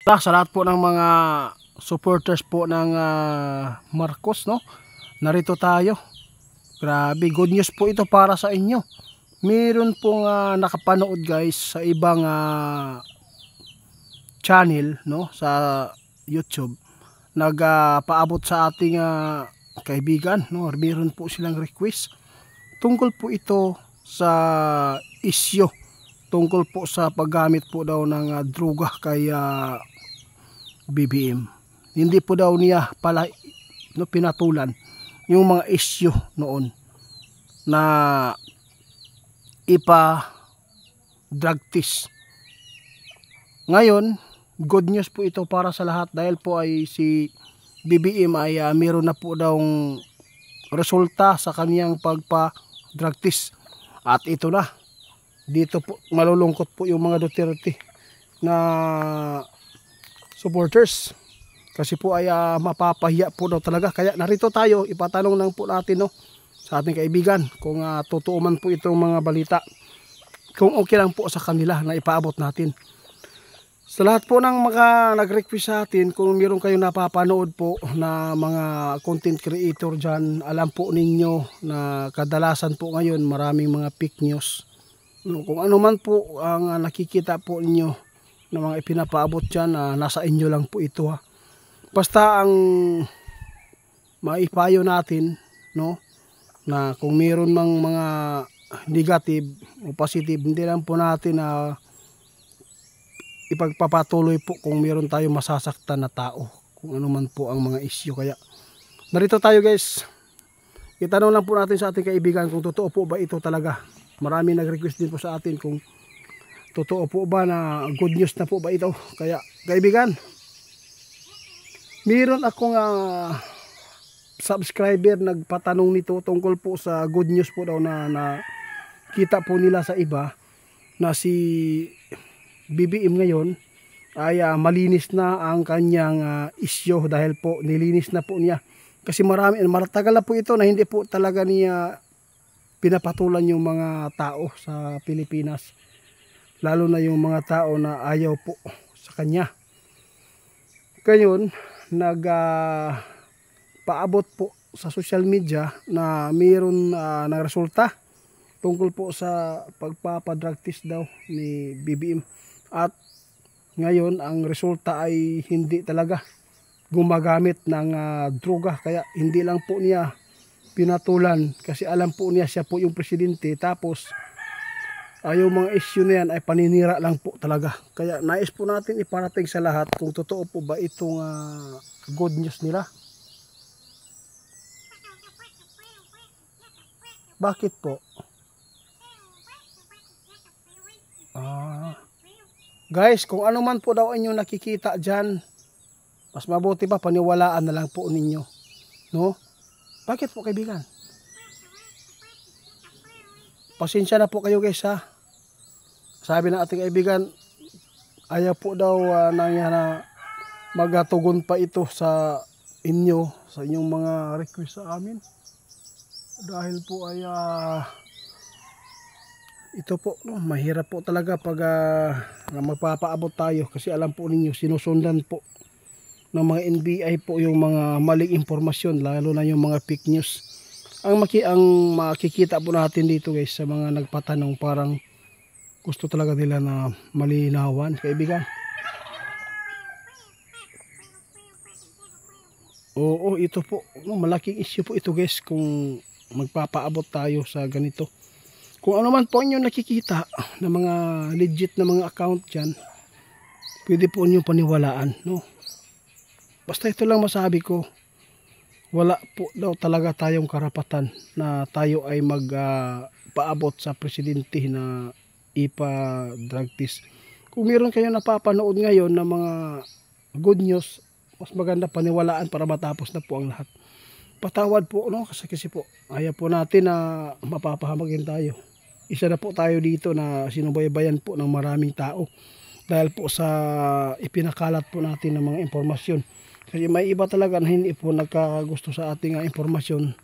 Sa lahat po ng mga supporters po ng Marcos, no? Narito tayo. Grabe, good news po ito para sa inyo. Meron pong nakapanood guys sa ibang channel, no, sa YouTube. Nagpaabot sa ating kaibigan, no? Meron po silang request. Tungkol po ito sa isyo. Tungkol po sa paggamit po daw ng droga kay BBM. Hindi po daw niya pala pinatulan yung mga issue noon na drug test. Ngayon, good news po ito para sa lahat dahil po ay si BBM ay meron na po daw resulta sa kaniyang drug test. At ito na, dito po malulungkot po yung mga Duterte na supporters kasi po ay mapapahiya po daw talaga. Kaya narito tayo, ipatanong lang po natin, no, sa ating kaibigan kung totoo man po itong mga balita, kung okay lang po sa kanila na ipaabot natin. Sa lahat po ng mga nag-request sa atin, kung meron kayong napapanood po na mga content creator dyan, alam po ninyo na kadalasan po ngayon maraming mga fake news. Kung ano man po ang nakikita po ninyo na mga ipinapaabot dyan, nasa inyo lang po ito ha. Basta ang maipayo natin, no, na kung meron mang mga negative o positive, hindi lang po natin ipagpapatuloy po kung meron tayong masasaktan na tao, kung ano man po ang mga issue. Kaya narito tayo guys, itanong lang po natin sa ating kaibigan kung totoo po ba ito talaga. Marami nag-request din po sa atin kung totoo po ba na good news na po ba ito. Kaya kaibigan, meron akong subscriber nagpatanong nito tungkol po sa good news po daw na kita po nila sa iba na si BBM ngayon ay malinis na ang kanyang isyo dahil po nilinis na po niya. Kasi matagal na po ito na hindi po talaga niya pinapatulan yung mga tao sa Pilipinas. Lalo na yung mga tao na ayaw po sa kanya. Ngayon, paabot po sa social media na mayroon ng resulta tungkol po sa pagpapadrug test daw ni BBM. At ngayon ang resulta ay hindi talaga gumagamit ng droga, kaya hindi lang po niya pinatulan kasi alam po niya siya po yung presidente, tapos yung mga issue na yan ay paninira lang po talaga. Kaya nais po natin iparating sa lahat kung totoo po ba itong good news nila. Bakit po? Guys, kung ano man po daw inyong nakikita dyan, mas mabuti pa paniwalaan na lang po ninyo, no? Bakit po kaibigan? Pasensya na po kayo guys ha. Sabi ng ating kaibigan, ayaw po daw na magatugon pa ito sa inyo, sa inyong mga request sa amin. Dahil po ay ito po, no, mahirap po talaga pag magpapaabot tayo kasi alam po ninyo sinusundan po ng mga NBI po yung mga maling impormasyon, lalo na yung mga fake news. Ang makikita po natin dito guys sa mga nagpatanong, parang gusto talaga nila na malinawan, kaibigan. Oo, ito po, no, malaking issue po ito guys kung magpapaabot tayo sa ganito. Kung ano man po inyo nakikita na mga legit na mga account dyan, pwede po inyo paniwalaan, no? Basta ito lang masabi ko, wala po daw talaga tayong karapatan na tayo ay magpaabot sa presidente na drug test. Kung meron kayo napapanood ngayon na mga good news, mas maganda paniwalaan para matapos na po ang lahat. Patawad po, no? Kasi po ayaw po natin na mapapahamagin tayo. Isa na po tayo dito na sinubaybayan po ng maraming tao dahil po sa ipinakalat po natin ng mga impormasyon. Kasi may iba talaga na hindi po nagkagusto sa ating impormasyon.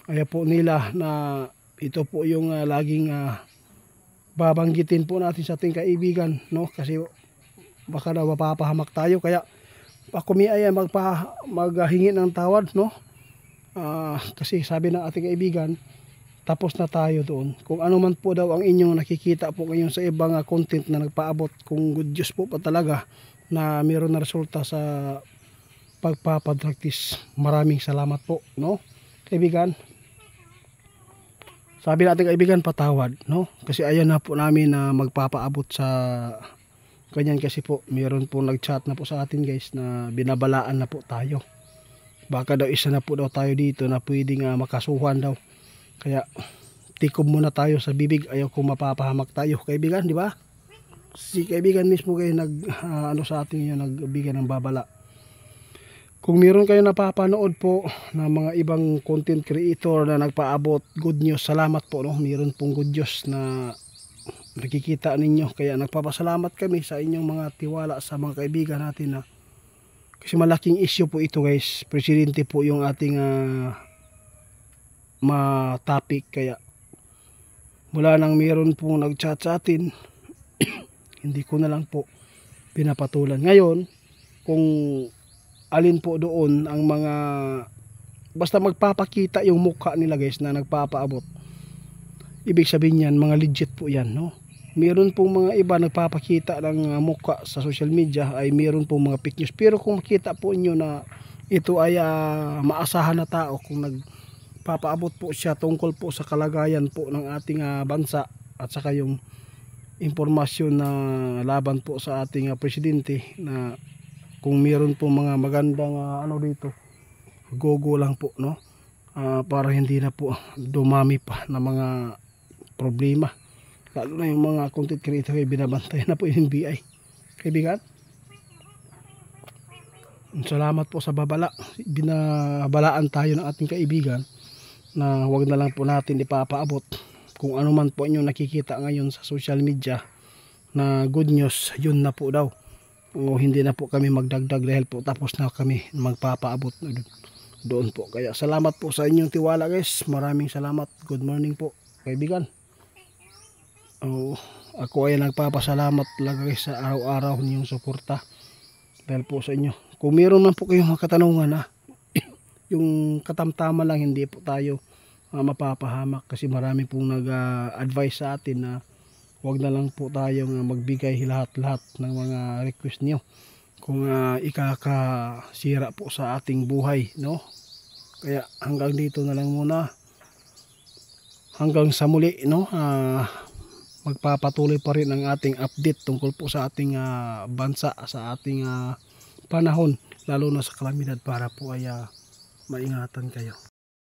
Ayaw po nila na ito po yung laging babanggitin po natin sa ating kaibigan, no? Kasi baka daw mapapahamak tayo. Kaya ako ay maghingi ng tawad, no? Kasi sabi ng ating kaibigan, tapos na tayo doon. Kung ano man po daw ang inyong nakikita po ngayon sa ibang content na nagpaabot, kung good news po pa talaga na mayroon na resulta sa pagpapadragtis, maraming salamat po, no? Kaibigan, sabi natin kaibigan, patawad, no? Kasi ayan na po namin na magpapaabot sa ganyan, kasi po mayroon po nagchat na po sa atin guys na binabalaan na po tayo. Baka daw isa na po daw tayo dito na pwedeng makasuhan daw. Kaya tikom muna tayo sa bibig, ayaw kung mapapahamak tayo kaibigan, di ba? Si kaibigan mismo kayo sa atin yun, nagbigay ng babala. Kung meron kayo napapanood po na mga ibang content creator na nagpaabot good news, salamat po, no? Meron pong good news na nakikita ninyo, kaya nagpapasalamat kami sa inyong mga tiwala sa mga kaibigan natin, na kasi malaking issue po ito guys. Presidente po yung ating topic, kaya mula nang meron pong nagchat sa atin hindi ko na lang po pinapatulan. Ngayon, kung alin po doon ang mga basta magpapakita yung mukha nila guys na nagpapaabot, ibig sabihin yan mga legit po yan, no? Meron pong mga iba nagpapakita ng mukha sa social media, ay meron pong mga fake news. Pero kung makita po inyo na ito ay maasahan na tao, kung papaabot po siya tungkol po sa kalagayan po ng ating bansa, at saka yung impormasyon na laban po sa ating presidente, na kung meron po mga magandang dito, go lang po, no? Para hindi na po dumami pa na mga problema, lalo na yung mga content creator ay binabantay na po yung NBI. Kaibigan, salamat po sa babala. Binabalaan tayo ng ating kaibigan na wag na lang po natin ipapaabot. Kung ano man po inyong nakikita ngayon sa social media na good news, yun na po daw. O hindi na po kami magdagdag dahil po tapos na kami magpapaabot na doon po. Kaya salamat po sa inyong tiwala guys. Maraming salamat. Good morning po kaibigan. Ako ay nagpapasalamat talaga guys sa araw-araw ninyong suporta dahil po sa inyo. Kung meron man po kayong mga katanungan, yung katamtama lang, hindi po tayo mapapahamak, kasi marami pong nag-advise sa atin na wag na lang po tayong magbigay lahat-lahat ng mga request niyo kung ikakasira po sa ating buhay, no? Kaya hanggang dito na lang muna, hanggang sa muli, no? Magpapatuloy pa rin ang ating update tungkol po sa ating bansa, sa ating panahon, lalo na sa kalamidad, para po ay maingatan kayo.